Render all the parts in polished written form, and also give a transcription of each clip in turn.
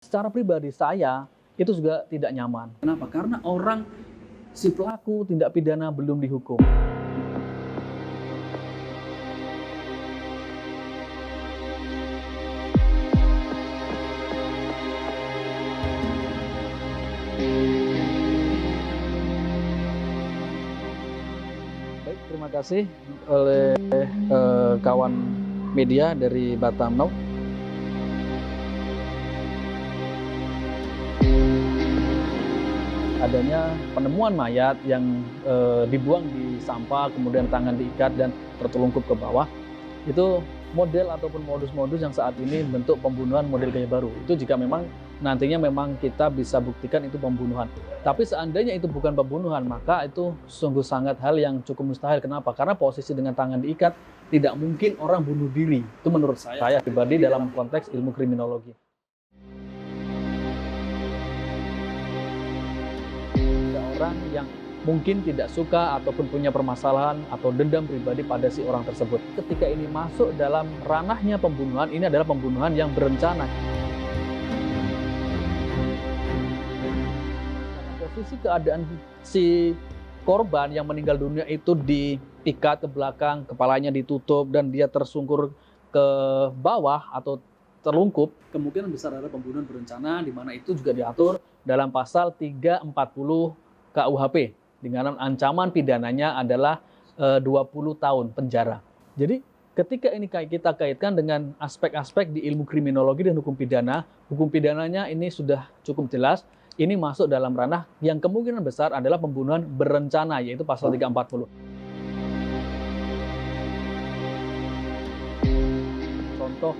Secara pribadi saya itu juga tidak nyaman. Kenapa? Karena si pelaku tindak pidana belum dihukum. Baik, terima kasih oleh kawan media dari Batam Now. Adanya penemuan mayat yang dibuang di sampah, kemudian tangan diikat dan tertelungkup ke bawah, itu model ataupun modus-modus yang saat ini bentuk pembunuhan model gaya baru. Itu jika memang nantinya memang kita bisa buktikan itu pembunuhan. Tapi seandainya itu bukan pembunuhan, maka itu sungguh sangat hal yang cukup mustahil. Kenapa? Karena posisi dengan tangan diikat, tidak mungkin orang bunuh diri. Itu menurut saya pribadi dalam konteks ilmu kriminologi. Orang yang mungkin tidak suka ataupun punya permasalahan atau dendam pribadi pada si orang tersebut. Ketika ini masuk dalam ranahnya pembunuhan, ini adalah pembunuhan yang berencana. Posisi keadaan si korban yang meninggal dunia itu diikat ke belakang, kepalanya ditutup, dan dia tersungkur ke bawah atau terlungkup, kemungkinan besar adalah pembunuhan berencana, di mana itu juga diatur dalam pasal 340 KUHP, dengan ancaman pidananya adalah 20 tahun penjara. Jadi ketika ini kita kaitkan dengan aspek-aspek di ilmu kriminologi dan hukum pidananya ini sudah cukup jelas, ini masuk dalam ranah yang kemungkinan besar adalah pembunuhan berencana, yaitu pasal 340. Contoh,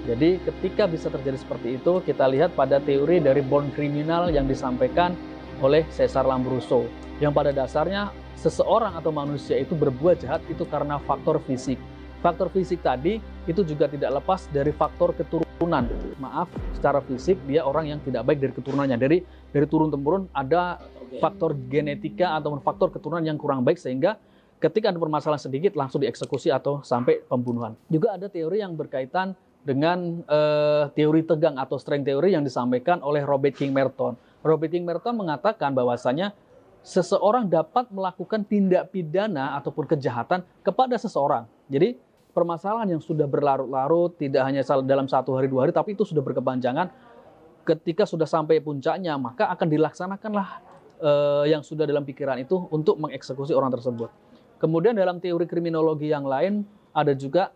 jadi ketika bisa terjadi seperti itu, kita lihat pada teori dari born criminal yang disampaikan oleh Cesar Lambrusco, yang pada dasarnya seseorang atau manusia itu berbuat jahat itu karena faktor fisik. Faktor fisik tadi itu juga tidak lepas dari faktor keturunan. Maaf, secara fisik dia orang yang tidak baik dari keturunannya. Dari turun-temurun ada faktor genetika atau faktor keturunan yang kurang baik, sehingga ketika ada permasalahan sedikit langsung dieksekusi atau sampai pembunuhan. Juga ada teori yang berkaitan dengan teori tegang atau strength theory yang disampaikan oleh Robert King Merton. Robert King Merton mengatakan bahwasanya seseorang dapat melakukan tindak pidana ataupun kejahatan kepada seseorang. Jadi permasalahan yang sudah berlarut-larut, tidak hanya dalam 1 hari 2 hari, tapi itu sudah berkepanjangan. Ketika sudah sampai puncaknya, maka akan dilaksanakanlah yang sudah dalam pikiran itu untuk mengeksekusi orang tersebut. Kemudian dalam teori kriminologi yang lain, ada juga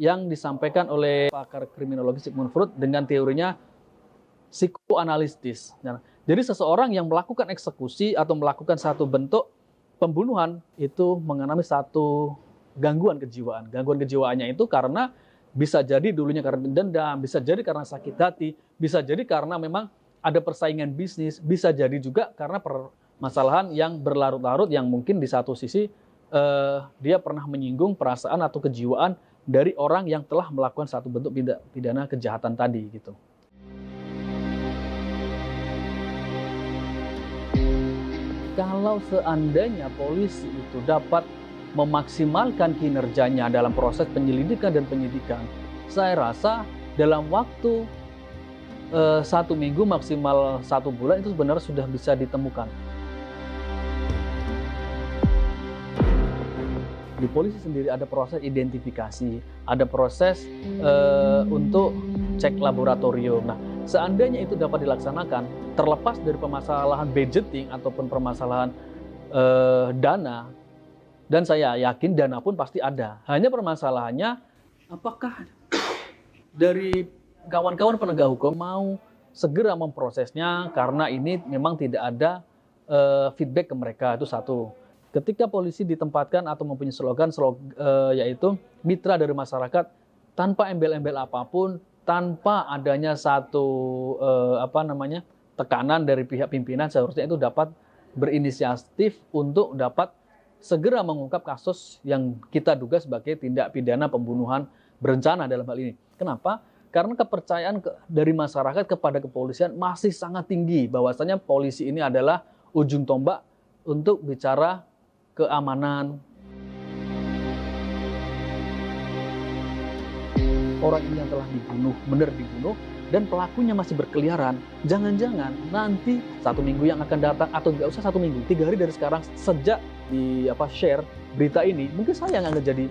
yang disampaikan oleh pakar kriminologi Sigmund Freud dengan teorinya psikoanalitis. Jadi seseorang yang melakukan eksekusi atau melakukan satu bentuk pembunuhan itu mengalami satu gangguan kejiwaan. Gangguan kejiwaannya itu karena bisa jadi dulunya karena dendam, bisa jadi karena sakit hati, bisa jadi karena memang ada persaingan bisnis, bisa jadi juga karena permasalahan yang berlarut-larut yang mungkin di satu sisi dia pernah menyinggung perasaan atau kejiwaan dari orang yang telah melakukan satu bentuk pidana kejahatan tadi gitu. Kalau seandainya polisi itu dapat memaksimalkan kinerjanya dalam proses penyelidikan dan penyidikan, saya rasa dalam waktu 1 minggu maksimal 1 bulan itu sebenarnya sudah bisa ditemukan. Di polisi sendiri ada proses identifikasi, ada proses untuk cek laboratorium. Nah, seandainya itu dapat dilaksanakan, terlepas dari permasalahan budgeting ataupun permasalahan dana, dan saya yakin dana pun pasti ada. Hanya permasalahannya, apakah dari kawan-kawan penegak hukum mau segera memprosesnya, karena ini memang tidak ada feedback ke mereka, itu satu. Ketika polisi ditempatkan atau mempunyai slogan yaitu mitra dari masyarakat, tanpa embel-embel apapun, tanpa adanya satu tekanan dari pihak pimpinan, seharusnya itu dapat berinisiatif untuk dapat segera mengungkap kasus yang kita duga sebagai tindak pidana pembunuhan berencana dalam hal ini. Kenapa? Karena kepercayaan dari masyarakat kepada kepolisian masih sangat tinggi, bahwasanya polisi ini adalah ujung tombak untuk bicara keamanan. Orang ini yang telah dibunuh, benar dibunuh, dan pelakunya masih berkeliaran, jangan-jangan nanti 1 minggu yang akan datang, atau nggak usah 1 minggu, 3 hari dari sekarang, sejak di share berita ini, mungkin saya yang akan jadi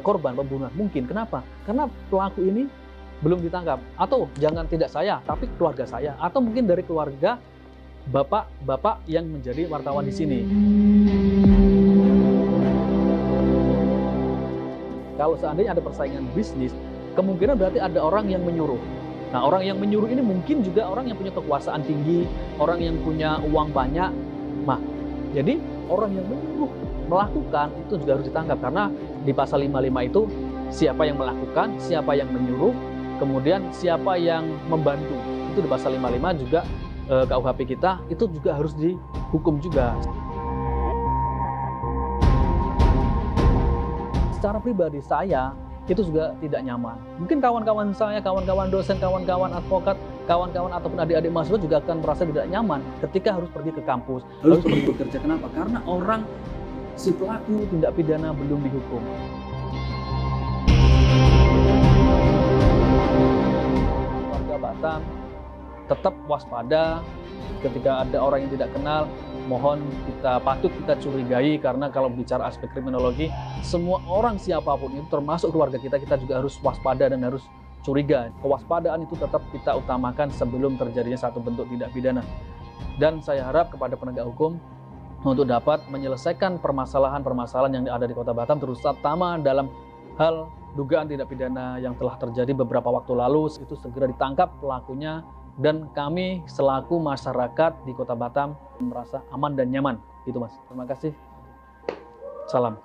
korban pembunuhan. Mungkin. Kenapa? Karena pelaku ini belum ditangkap. Atau jangan tidak saya, tapi keluarga saya, atau mungkin dari keluarga bapak-bapak yang menjadi wartawan di sini. Kalau seandainya ada persaingan bisnis, kemungkinan berarti ada orang yang menyuruh. Nah, orang yang menyuruh ini mungkin juga orang yang punya kekuasaan tinggi, orang yang punya uang banyak. Nah, jadi orang yang menyuruh melakukan itu juga harus ditangkap, karena di pasal 55 itu siapa yang melakukan, siapa yang menyuruh, kemudian siapa yang membantu. Itu di pasal 55 juga KUHP kita itu juga harus dihukum juga. Secara pribadi saya itu juga tidak nyaman. Mungkin kawan-kawan saya, kawan-kawan dosen, kawan-kawan advokat, kawan-kawan ataupun adik-adik mahasiswa juga akan merasa tidak nyaman ketika harus pergi ke kampus, harus pergi bekerja. Kenapa? Karena orang, si pelaku tindak pidana belum dihukum. Warga Batam tetap waspada ketika ada orang yang tidak kenal. Mohon patut kita curigai, karena kalau bicara aspek kriminologi, semua orang siapapun itu termasuk keluarga kita juga harus waspada dan harus curiga. Kewaspadaan itu tetap kita utamakan sebelum terjadinya satu bentuk tindak pidana. Dan saya harap kepada penegak hukum untuk dapat menyelesaikan permasalahan-permasalahan yang ada di Kota Batam, terutama dalam hal dugaan tindak pidana yang telah terjadi beberapa waktu lalu, itu segera ditangkap pelakunya. Dan kami selaku masyarakat di Kota Batam merasa aman dan nyaman. Gitu Mas. Terima kasih. Salam.